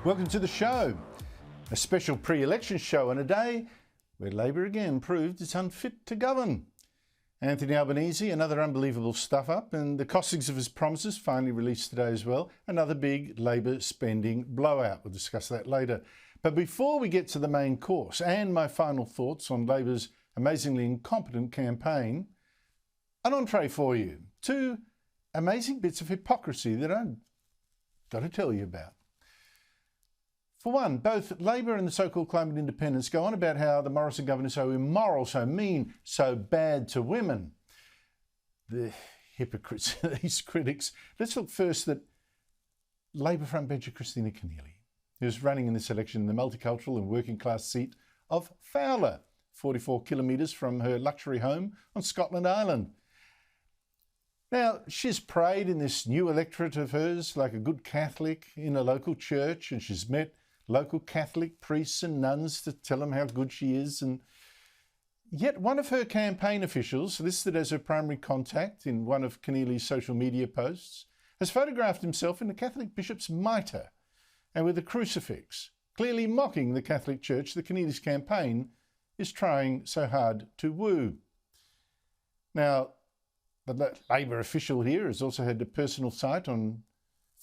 Welcome to the show, a special pre-election show on a day where Labor again proved it's unfit to govern. Anthony Albanese, another unbelievable stuff-up, and the costings of his promises finally released today as well. Another big Labor spending blowout. We'll discuss that later. But before we get to the main course and my final thoughts on Labor's amazingly incompetent campaign, an entree for you. Two amazing bits of hypocrisy that I've got to tell you about. For one, both Labor and the so-called climate independents go on about how the Morrison government is so immoral, so mean, so bad to women. The hypocrites, these critics. Let's look first at Labor frontbencher Christina Keneally, who's running in this election in the multicultural and working class seat of Fowler, 44 kilometres from her luxury home on Scotland Island. Now, she's prayed in this new electorate of hers like a good Catholic in a local church, and she's met local Catholic priests and nuns to tell them how good she is. And yet one of her campaign officials, listed as her primary contact in one of Keneally's social media posts, has photographed himself in the Catholic bishop's mitre and with a crucifix, clearly mocking the Catholic Church that Keneally's campaign is trying so hard to woo. Now, the Labor official here has also had a personal site on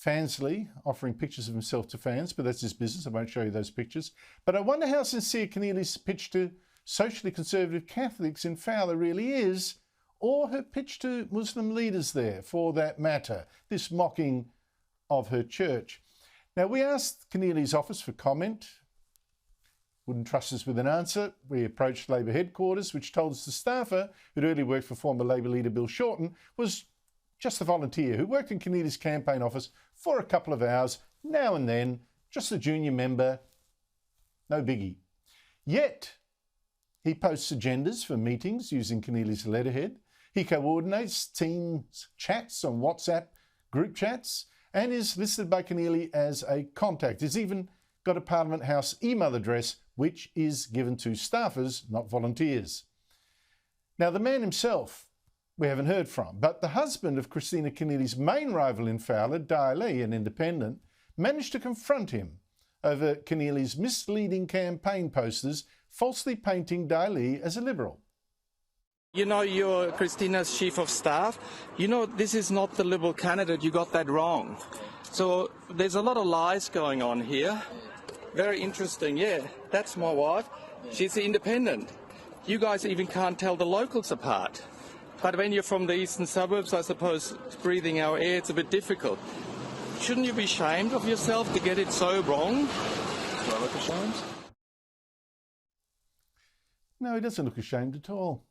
Fansly, offering pictures of himself to fans, but that's his business. I won't show you those pictures. But I wonder how sincere Keneally's pitch to socially conservative Catholics in Fowler really is, or her pitch to Muslim leaders there, for that matter, this mocking of her church. Now, we asked Keneally's office for comment. Wouldn't trust us with an answer. We approached Labor headquarters, which told us the staffer, who'd earlier worked for former Labor leader Bill Shorten, was just a volunteer who worked in Keneally's campaign office for a couple of hours, now and then, just a junior member, no biggie. Yet, he posts agendas for meetings using Keneally's letterhead. He coordinates Teams chats on WhatsApp group chats and is listed by Keneally as a contact. He's even got a Parliament House email address, which is given to staffers, not volunteers. Now, the man himself we haven't heard from, but the husband of Christina Keneally's main rival in Fowler, Lee, an independent, managed to confront him over Keneally's misleading campaign posters, falsely painting Lee as a Liberal. You know, you're Christina's chief of staff. You know, this is not the Liberal candidate. You got that wrong. So there's a lot of lies going on here. Very interesting. Yeah, that's my wife. She's the independent. You guys even can't tell the locals apart. But when you're from the eastern suburbs, I suppose breathing our air, it's a bit difficult. Shouldn't you be ashamed of yourself to get it so wrong? Do I look ashamed? No, he doesn't look ashamed at all.